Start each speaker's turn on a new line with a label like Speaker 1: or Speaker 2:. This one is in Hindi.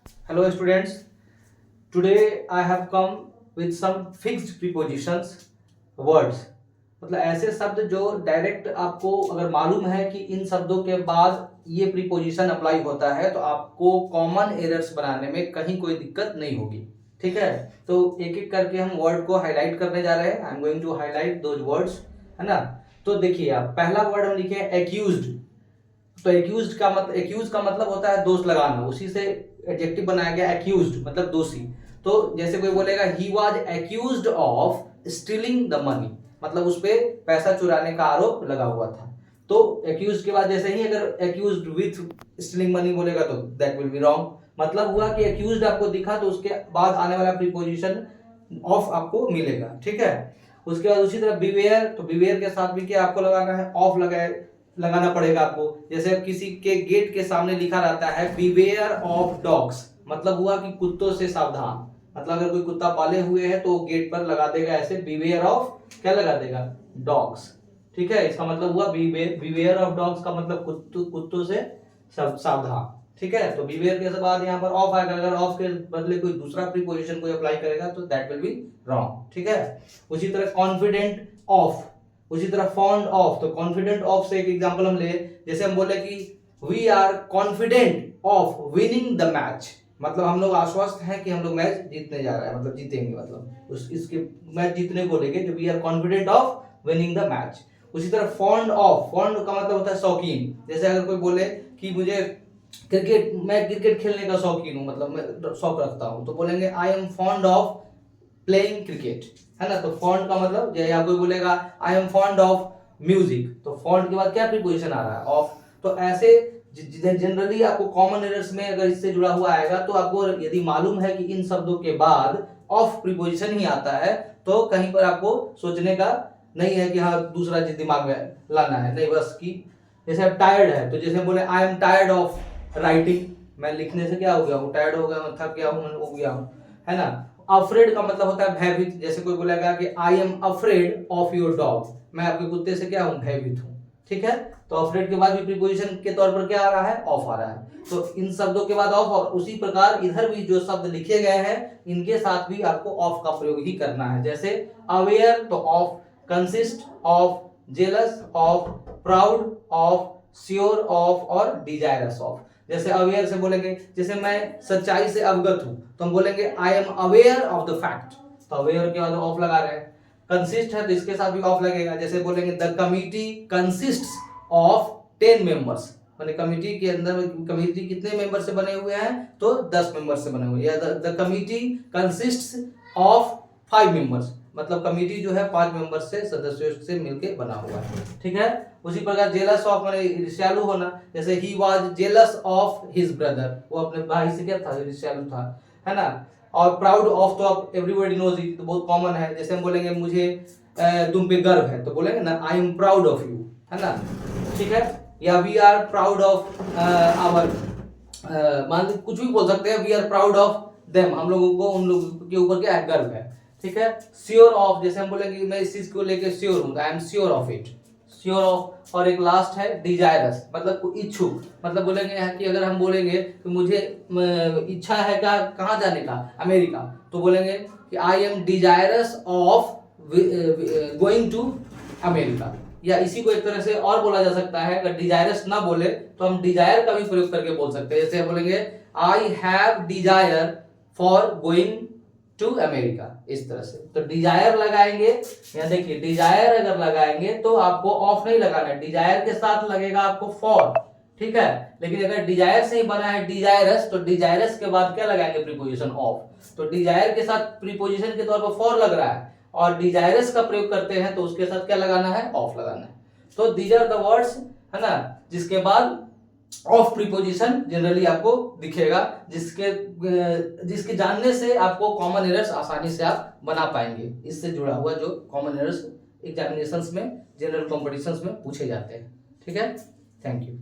Speaker 1: Hello students, today I have come with some fixed prepositions words. मतलब ऐसे शब्द जो डायरेक्ट आपको अगर मालूम है कि इन शब्दों के बाद ये प्रीपोजिशन अप्लाई होता है तो आपको कॉमन एरर्स बनाने में कहीं कोई दिक्कत नहीं होगी। ठीक है, तो एक एक करके हम वर्ड को हाईलाइट करने जा रहे हैं। I am going to highlight those words, है ना। तो देखिए आप, पहला वर्ड हम लिखे हैं एक्यूज्ड। तो एक्यूज का मतलब होता है दोष लगाना, उसी से एडजेक्टिव बनाया गया एक्यूज्ड मतलब दोषी। तो जैसे कोई बोलेगा he was accused of stealing the money, मतलब उस पे पैसा चुराने का आरोप लगा हुआ था। तो एक्यूज्ड के बाद जैसे ही अगर एक्यूज्ड विथ स्टीलिंग मनी बोलेगा तो दैट विल बी रॉन्ग। मतलब हुआ कि एक्यूज्ड आपको दिखा तो उसके बाद आने वाला प्रीपोजिशन ऑफ आपको मिलेगा। ठीक है, उसके बाद उसी तरह बिवेयर, तो बिवेयर के साथ भी क्या आपको लगाना है, ऑफ लगाना पड़ेगा आपको। जैसे अब किसी के गेट के सामने लिखा रहता है बिवेयर ऑफ डॉग्स, मतलब हुआ कि कुत्तों से सावधान। मतलब अगर कोई कुत्ता पाले हुए है तो गेट पर लगा देगा ऐसे बिवेयर ऑफ, क्या लगा देगा, डॉग्स। ठीक है, इसका मतलब हुआ बिवेयर ऑफ डॉग्स का मतलब कुत्तों से सावधान। ठीक है, तो बिवेयर के बाद यहाँ पर ऑफ आएगा। अगर ऑफ के बदले कोई दूसरा प्रीपोजिशन कोई अप्लाई करेगा तो दैट विल बी रॉन्ग। ठीक है, उसी तरह कॉन्फिडेंट ऑफ, उसी तरह फॉन्ड ऑफ। तो कॉन्फिडेंट ऑफ से एक एग्जांपल हम ले, जैसे हम बोले कि we are confident of winning the match, मतलब हम लोग आश्वस्त हैं कि हम लोग मैच जीतने जा रहे हैं, मतलब जीतेंगे, मतलब इसके मैच जीतने को लेके जो we are confident of winning the match. उसी तरह फॉन्ड ऑफ, फॉन्ड का मतलब होता है शौकीन। जैसे अगर कोई बोले कि मुझे मैं क्रिकेट खेलने का शौकीन हूँ, मतलब मैं शौक रखता हूँ, तो बोलेंगे I am fond of playing cricket, है ना। तो फॉन्ड का मतलब जैसे आप कोई बोलेगा I am fond of music, तो फॉन्ड के बाद क्या प्रीपोजिशन आ रहा है, ऑफ। तो ऐसे जनरली आपको कॉमन एरर्स में अगर इससे जुड़ा हुआ आएगा तो आपको यदि मालूम है कि इन शब्दों के बाद ऑफ प्रीपोजिशन ही आता है तो कहीं पर आपको सोचने का नहीं है कि हाँ दूसरा चीज दिमाग में लाना है, नहीं, बस कि जैसे आप टायर्ड है तो जैसे बोले I am tired of writing, मैं लिखने से क्या हो गया हूँ, टायर्ड हो गया, मैं थक गया हूँ, मैं हो गया हूँ, है ना। अफ्रेड का मतलब होता है भयभीत। जैसे कोई बोलेगा कि I am afraid of your dog, मैं आपके कुत्ते से क्या हूं, भयभीत हूं। ठीक है, तो अफ्रेड के बाद भी प्रीपोजिशन के तौर पर क्या आ रहा है, ऑफ आ रहा है। तो इन शब्दों के बाद ऑफ, और उसी प्रकार इधर भी जो शब्द लिखे गए हैं इनके साथ भी आपको ऑफ का प्रयोग ही करना है। जैसे अवेयर तो of, consist of, jealous of, proud of, sure of और डिजायरस ऑफ। जैसे अवेयर से बोलेंगे, जैसे मैं सच्चाई से अवगत हूं तो हम बोलेंगे I am aware of the fact, तो अवेयर के बाद ऑफ लगा रहे हैं। कंसिस्ट है तो इसके साथ भी ऑफ लगेगा। जैसे बोलेंगे the committee consists of 10 members, माने कमिटी के अंदर कमिटी कितने मेंबर से बने हुए हैं, तो 10 मेंबर से बने हुए हैं। या the committee consists of 5 members, मतलब कमिटी जो है 5 मेंबर से सदस्यों से मिलकर बना हुआ है। ठीक है, उसी प्रकार जेलस ऑफ माने ईर्ष्यालु होना। जैसे he was jealous of his brother, वो अपने भाई से क्या था, ईर्ष्यालु था, है ना। और प्राउड ऑफ तो आप एवरीबॉडी नोज इट, तो बहुत कॉमन है। जैसे हम बोलेंगे मुझे तुम पे गर्व है तो बोलेंगे ना I am proud of you, है ना। ठीक है, या we are proud of our, मान कुछ भी बोल सकते हैं, we are proud of them, हम लोगों को उन लोगों के ऊपर क्या गर्व है। ठीक है, श्योर ऑफ, जैसे हम बोलेंगे मैं इस चीज को लेके श्योर हूं, I am sure of it, sure of. और एक लास्ट है डिजायरस, मतलब इच्छुक, मतलब बोलेंगे कि अगर हम बोलेंगे कि मुझे इच्छा है क्या कहाँ जाने का, अमेरिका, तो बोलेंगे कि I am desirous of going to America. या इसी को एक तरह से और बोला जा सकता है, अगर डिजायरस ना बोले तो हम डिजायर का भी प्रयोग करके बोल सकते हैं। जैसे बोलेंगे I have desire for going to America, इस तरह से। तो डिजायर लगाएंगे, यहाँ देखिए डिजायर अगर लगाएंगे तो आपको ऑफ नहीं लगाना है, डिजायर के साथ लगेगा आपको फॉर। ठीक है, लेकिन अगर डिजायर से ही बना है डिजायरस तो डिजायरस के बाद क्या लगाएंगे, प्रीपोजिशन ऑफ। तो डिजायर के साथ प्रीपोजिशन के तौर पर फॉर लग रहा है और डिजायरस का प्रयोग करते हैं तो उसके साथ क्या लगाना है, ऑफ लगाना है। तो दीज आर द वर्ड्स, है ना, जिसके बाद ऑफ प्रीपोजिशन जनरली आपको दिखेगा, जिसके जानने से आपको कॉमन एरर्स आसानी से आप बना पाएंगे। इससे जुड़ा हुआ जो कॉमन एरर्स एग्जामिनेशंस में, जनरल कॉम्पिटिशंस में पूछे जाते हैं। ठीक है, थैंक यू।